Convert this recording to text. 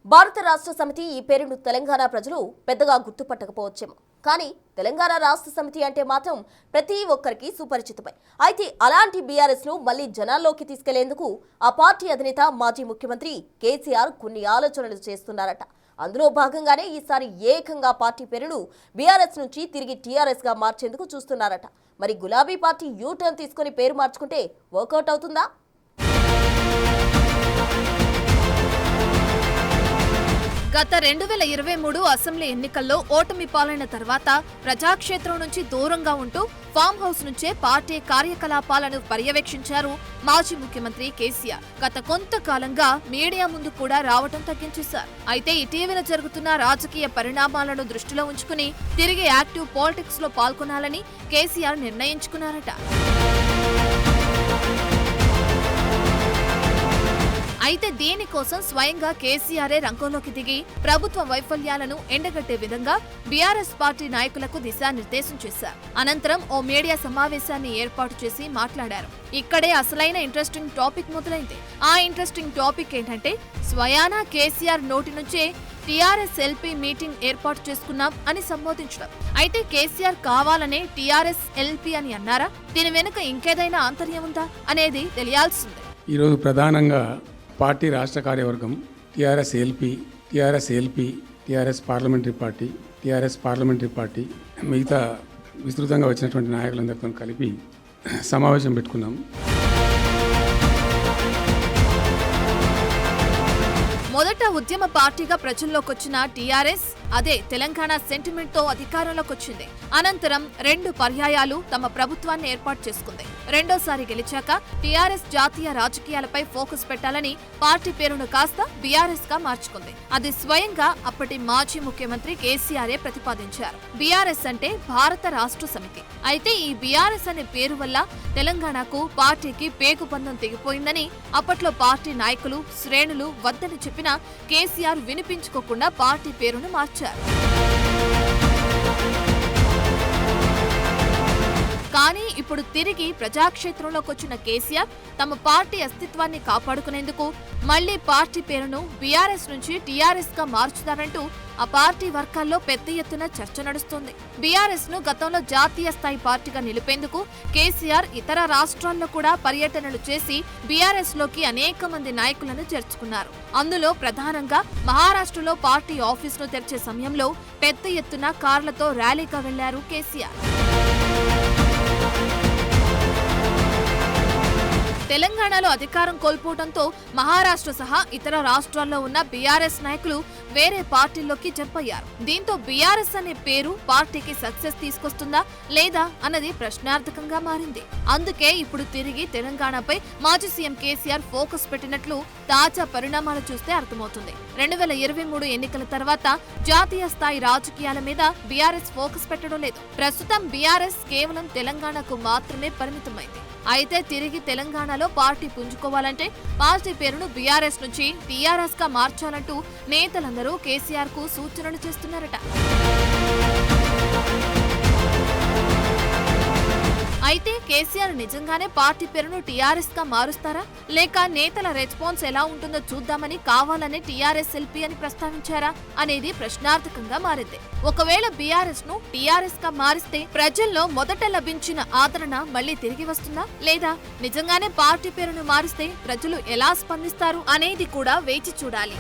భారత రాష్ట్ర సమితి ఈ పేరును తెలంగాణ ప్రజలు పెద్దగా గుర్తుపట్టకపోవచ్చేమో, కానీ తెలంగాణ రాష్ట్ర సమితి అంటే మాత్రం ప్రతి ఒక్కరికి సుపరిచితమై. అయితే అలాంటి బీఆర్ఎస్ ను మళ్లీ జనాల్లోకి తీసుకెళ్లేందుకు ఆ పార్టీ అధినేత మాజీ ముఖ్యమంత్రి కేసీఆర్ కొన్ని ఆలోచనలు చేస్తున్నారట. అందులో భాగంగానే ఈసారి ఏకంగా పార్టీ పేరును బీఆర్ఎస్ నుంచి తిరిగి టీఆర్ఎస్ గా మార్చేందుకు చూస్తున్నారట. మరి గులాబీ పార్టీ యూటర్న్ తీసుకుని పేరు మార్చుకుంటే వర్కౌట్ అవుతుందా? గత 2023 అసెంబ్లీ ఎన్నికల్లో ఓటమి పాలైన తర్వాత ప్రజాక్షేత్రం నుంచి దూరంగా ఉంటూ ఫామ్ హౌస్ నుంచే పార్టీ కార్యకలాపాలను పర్యవేక్షించారు మాజీ ముఖ్యమంత్రి కేసీఆర్. గత కొంతకాలంగా మీడియా ముందు కూడా రావటం తగ్గించేశారు. అయితే ఇటీవల జరుగుతున్న రాజకీయ పరిణామాలను దృష్టిలో ఉంచుకుని తిరిగి యాక్టివ్ పాలిటిక్స్ లో పాల్గొనాలని కేసీఆర్ నిర్ణయించుకున్నారట. అయితే దీనికోసం స్వయంగా కేసీఆరే రంగంలోకి దిగి ప్రభుత్వ వైఫల్యాలను ఎండగట్టే విధంగా బీఆర్ఎస్ పార్టీ నాయకులకు దిశానిర్దేశం చేశారు. అనంతరం ఓ మీడియా సమావేశాన్ని ఏర్పాటు చేసి మాట్లాడారు. ఇక్కడే అసలైన ఇంట్రెస్టింగ్ టాపిక్ మొదలైంది. ఆ ఇంట్రెస్టింగ్ టాపిక్ ఏంటంటే స్వయానా కేసీఆర్ నోటి నుంచే టీఆర్ఎస్ ఎల్పీ మీటింగ్ ఏర్పాటు చేసుకున్నాం అని సంబోధించడం. అయితే కేసీఆర్ కావాలనే టీఆర్ఎస్ ఎల్పీ అని అన్నారా? దీని వెనుక ఇంకేదైనా ఆంతర్యం ఉందా అనేది తెలియాల్సిందే. ఈరోజు ప్రధానంగా పార్టీ రాష్ట్ర కార్యవర్గం TRS LP, TRS parliamentary party మిగతా విస్తృతంగా వచ్చినటువంటి నాయకులందరితో కలిపి సమావేశం పెట్టుకున్నాం. మొదట ఉద్యమ పార్టీగా ప్రజల్లోకొచ్చిన టీఆర్ఎస్ అదే తెలంగాణ సెంటిమెంట్ తో అధికారంలోకి వచ్చింది. అనంతరం 2 పర్యాయాలు తమ ప్రభుత్వాన్ని ఏర్పాటు చేసుకుంది. రెండోసారి గెలిచాక టీఆర్ఎస్ జాతీయ రాజకీయాలపై ఫోకస్ పెట్టాలని పార్టీ పేరును కాస్త బీఆర్ఎస్ గా మార్చుకుంది. అది స్వయంగా అప్పటి మాజీ ముఖ్యమంత్రి కేసీఆరే ప్రతిపాదించారు. బీఆర్ఎస్ అంటే భారత రాష్ట్ర సమితి. అయితే ఈ బీఆర్ఎస్ అనే పేరు వల్ల తెలంగాణకు పార్టీకి పేగుబంధం తెగిపోయిందని అప్పట్లో పార్టీ నాయకులు శ్రేణులు వద్దని చెప్పినా కేసీఆర్ వినిపించుకోకుండా పార్టీ పేరును మార్చారు. కానీ ఇప్పుడు తిరిగి ప్రజాక్షేత్రంలోకి వచ్చిన కేసీఆర్ తమ పార్టీ అస్తిత్వాన్ని కాపాడుకునేందుకు మళ్లీ పార్టీ పేరును బీఆర్ఎస్ నుంచి టీఆర్ఎస్ గా మార్చుతారంటూ ఆ పార్టీ వర్గాల్లో పెద్ద ఎత్తున చర్చ నడుస్తోంది. బీఆర్ఎస్ ను గతంలో జాతీయ స్థాయి పార్టీగా నిలిపేందుకు కేసీఆర్ ఇతర రాష్ట్రాల్లో కూడా పర్యటనలు చేసి బీఆర్ఎస్ లోకి అనేక మంది నాయకులను చేర్చుకున్నారు. అందులో ప్రధానంగా మహారాష్ట్రలో పార్టీ ఆఫీసును తెరిచే సమయంలో పెద్ద ఎత్తున కార్లతో ర్యాలీగా వెళ్లారు కేసీఆర్. తెలంగాణలో అధికారం కోల్పోవడంతో మహారాష్ట్ర సహా ఇతర రాష్ట్రాల్లో ఉన్న బీఆర్ఎస్ నాయకులు వేరే పార్టీల్లోకి జంప్ అయ్యారు. దీంతో బీఆర్ఎస్ అనే పేరు పార్టీకి సక్సెస్ తీసుకొస్తుందా లేదా అన్నది ప్రశ్నార్థకంగా మారింది. అందుకే ఇప్పుడు తిరిగి తెలంగాణపై మాజీ సీఎం కేసీఆర్ ఫోకస్ పెట్టినట్లు తాజా పరిణామాలు చూస్తే అర్థమవుతుంది. 2023 ఎన్నికల తర్వాత జాతీయ స్థాయి రాజకీయాల మీద బీఆర్ఎస్ ఫోకస్ పెట్టడం లేదు. ప్రస్తుతం బీఆర్ఎస్ కేవలం తెలంగాణకు మాత్రమే పరిమితమైంది. అయితే తిరిగి తెలంగాణలో పార్టీ పుంజుకోవాలంటే పార్టీ పేరును బీఆర్ఎస్ నుంచి టీఆర్ఎస్ గా మార్చాలంటూ నేతలందరూ కేసీఆర్ కు సూచనలు చేస్తున్నారట. అయితే కేసీఆర్ నిజంగానే పార్టీ పేరును టీఆర్ఎస్ గా మారుస్తారా, లేక నేతల రెస్పాన్స్ ఎలా ఉంటుందో చూద్దామని కావాలనే టీఆర్ఎస్ ఎల్పీ అని ప్రస్తావించారా అనేది ప్రశ్నార్థకంగా మారింది. ఒకవేళ బీఆర్ఎస్ ను టీఆర్ఎస్ గా మారిస్తే ప్రజల్లో మొదట లభించిన ఆదరణ మళ్లీ తిరిగి వస్తుందా, లేదా నిజంగానే పార్టీ పేరును మారిస్తే ప్రజలు ఎలా స్పందిస్తారు అనేది కూడా వేచి చూడాలి.